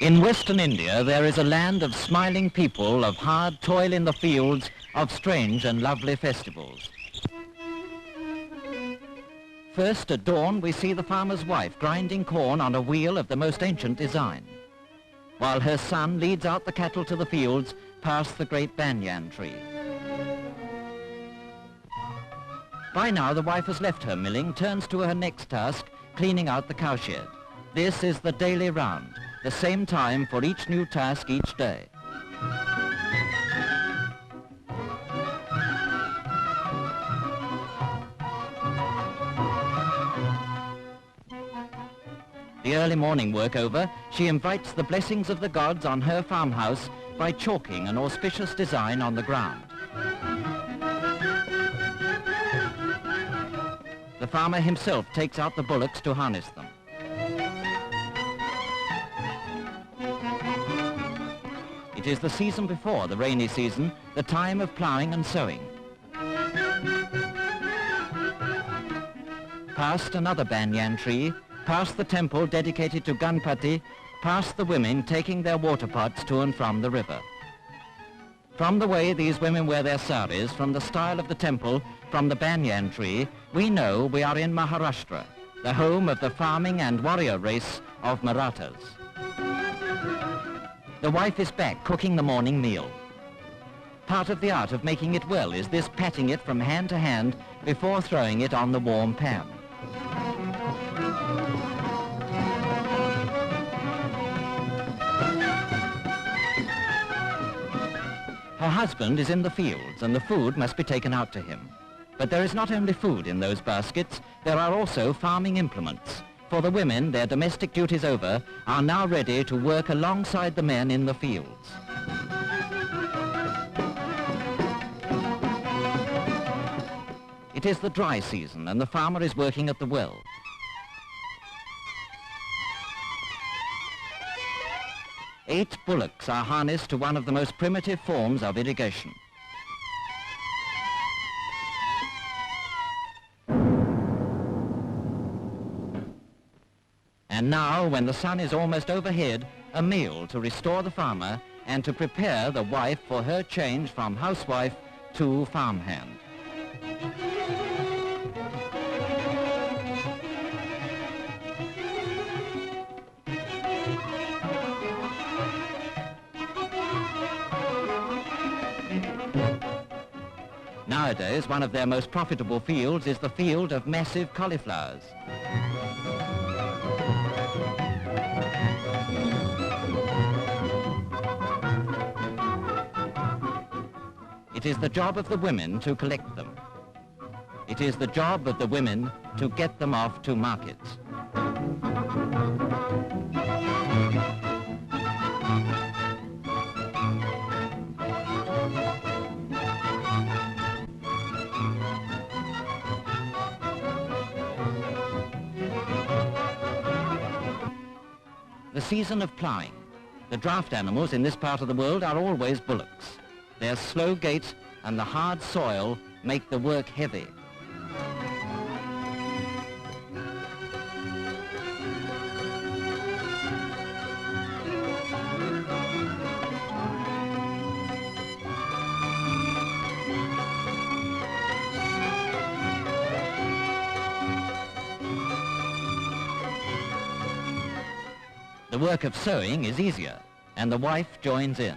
In western India, there is a land of smiling people, of hard toil in the fields, of strange and lovely festivals. First, at dawn, we see the farmer's wife grinding corn on a wheel of the most ancient design, while her son leads out the cattle to the fields past the great banyan tree. By now, the wife has left her milling, turns to her next task, cleaning out the cowshed. This is the daily round, the same time for each new task each day. The early morning work over, she invites the blessings of the gods on her farmhouse by chalking an auspicious design on the ground. The farmer himself takes out the bullocks to harness them. It is the season before the rainy season, the time of ploughing and sowing. Past another banyan tree, past the temple dedicated to Ganpati, past the women taking their water pots to and from the river. From the way these women wear their saris, from the style of the temple, from the banyan tree, we know we are in Maharashtra, the home of the farming and warrior race of Marathas. The wife is back cooking the morning meal. Part of the art of making it well is this patting it from hand to hand before throwing it on the warm pan. Her husband is in the fields and the food must be taken out to him. But there is not only food in those baskets, there are also farming implements. For the women, their domestic duties over, are now ready to work alongside the men in the fields. It is the dry season and the farmer is working at the well. Eight bullocks are harnessed to one of the most primitive forms of irrigation. And now, when the sun is almost overhead, a meal to restore the farmer and to prepare the wife for her change from housewife to farmhand. Nowadays, one of their most profitable fields is the field of massive cauliflowers. It is the job of the women to collect them. It is the job of the women to get them off to markets. The season of ploughing. The draft animals in this part of the world are always bullocks. Their slow gait and the hard soil make the work heavy. The work of sowing is easier, and the wife joins in.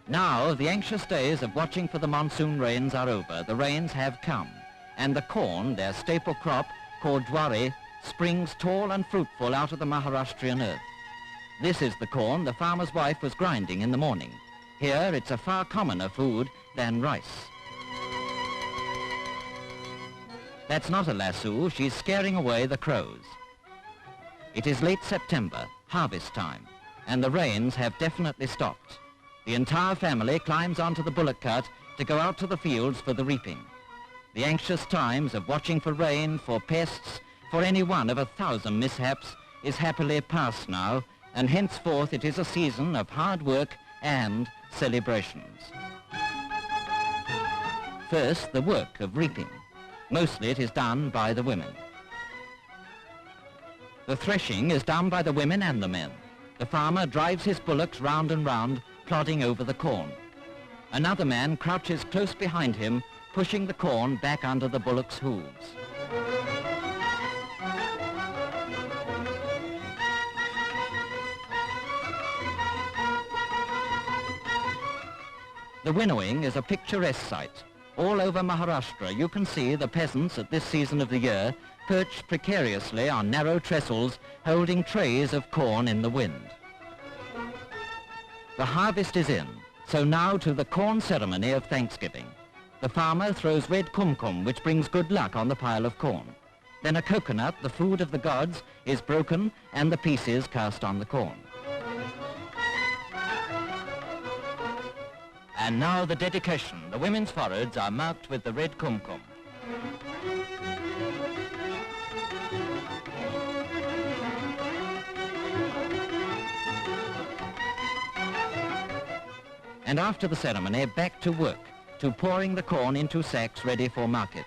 Now, the anxious days of watching for the monsoon rains are over. The rains have come, and the corn, their staple crop, called jwari, springs tall and fruitful out of the Maharashtrian earth. This is the corn the farmer's wife was grinding in the morning. Here, it's a far commoner food than rice. That's not a lasso, she's scaring away the crows. It is late September, harvest time, and the rains have definitely stopped. The entire family climbs onto the bullock cart to go out to the fields for the reaping. The anxious times of watching for rain, for pests, for any one of 1,000 mishaps is happily past now, and henceforth it is a season of hard work and celebrations. First, the work of reaping. Mostly it is done by the women. The threshing is done by the women and the men. The farmer drives his bullocks round and round, plodding over the corn. Another man crouches close behind him, pushing the corn back under the bullock's hooves. The winnowing is a picturesque sight. All over Maharashtra you can see the peasants at this season of the year perched precariously on narrow trestles, holding trays of corn in the wind. The harvest is in, so now to the corn ceremony of Thanksgiving. The farmer throws red kumkum, which brings good luck on the pile of corn. Then a coconut, the food of the gods, is broken and the pieces cast on the corn. And now the dedication. The women's foreheads are marked with the red kumkum. And after the ceremony, back to work, to pouring the corn into sacks ready for market.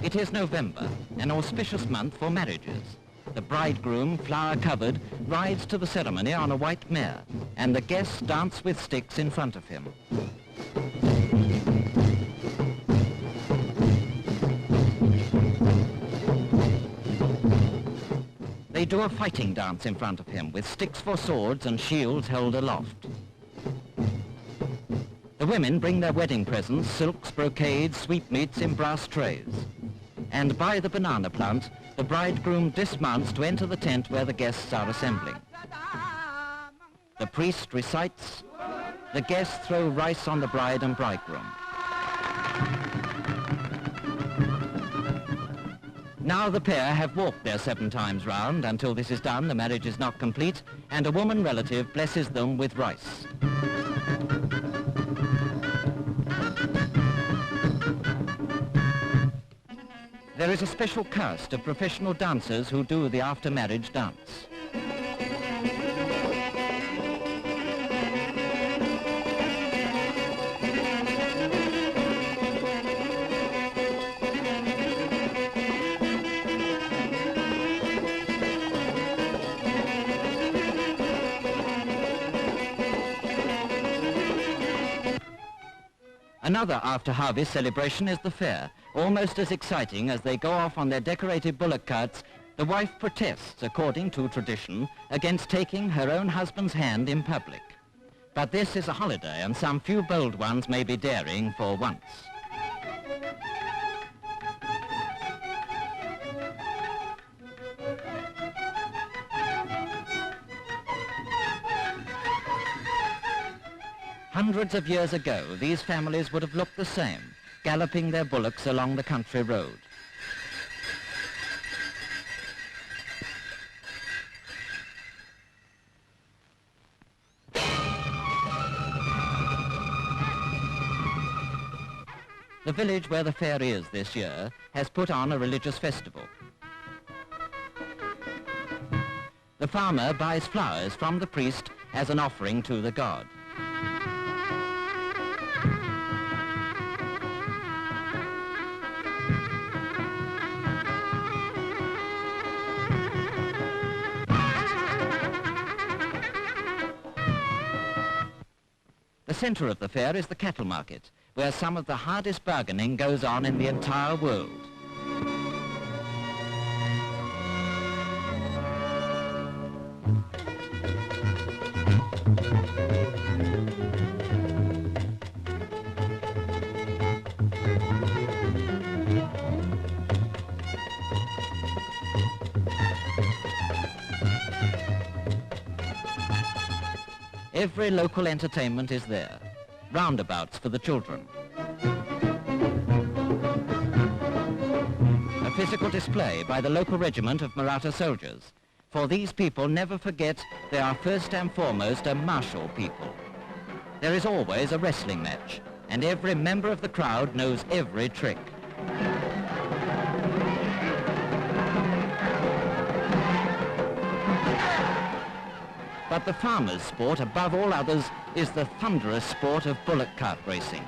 It is November, an auspicious month for marriages. The bridegroom, flower-covered, rides to the ceremony on a white mare, and the guests dance with sticks in front of him. They do a fighting dance in front of him, with sticks for swords and shields held aloft. The women bring their wedding presents, silks, brocades, sweetmeats in brass trays. And by the banana plant, the bridegroom dismounts to enter the tent where the guests are assembling. The priest recites, the guests throw rice on the bride and bridegroom. Now the pair have walked their 7 times round. Until this is done, the marriage is not complete, and a woman relative blesses them with rice. There is a special caste of professional dancers who do the after-marriage dance. Another after-harvest celebration is the fair. Almost as exciting as they go off on their decorated bullock carts, the wife protests, according to tradition, against taking her own husband's hand in public. But this is a holiday, and some few bold ones may be daring for once. Hundreds of years ago, these families would have looked the same, galloping their bullocks along the country road. The village where the fair is this year has put on a religious festival. The farmer buys flowers from the priest as an offering to the god. The center of the fair is the cattle market, where some of the hardest bargaining goes on in the entire world. Every local entertainment is there. Roundabouts for the children. A physical display by the local regiment of Maratha soldiers. For these people never forget they are first and foremost a martial people. There is always a wrestling match, and every member of the crowd knows every trick. But the farmer's sport, above all others, is the thunderous sport of bullock cart racing.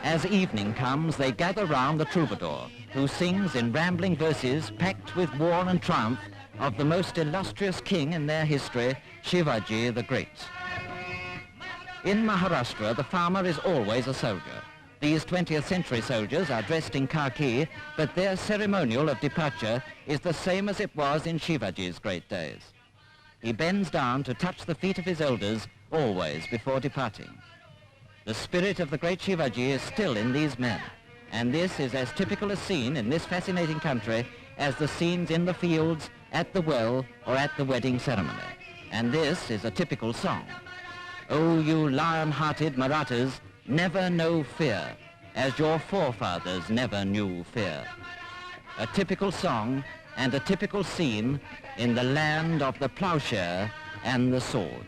As evening comes, they gather round the troubadour, who sings in rambling verses packed with war and triumph of the most illustrious king in their history, Shivaji the Great. In Maharashtra, the farmer is always a soldier. These 20th century soldiers are dressed in khaki, but their ceremonial of departure is the same as it was in Shivaji's great days. He bends down to touch the feet of his elders, always before departing. The spirit of the great Shivaji is still in these men, and this is as typical a scene in this fascinating country as the scenes in the fields, at the well, or at the wedding ceremony. And this is a typical song. Oh, you lion-hearted Marathas, never know fear, as your forefathers never knew fear. A typical song and a typical scene in the land of the plowshare and the sword.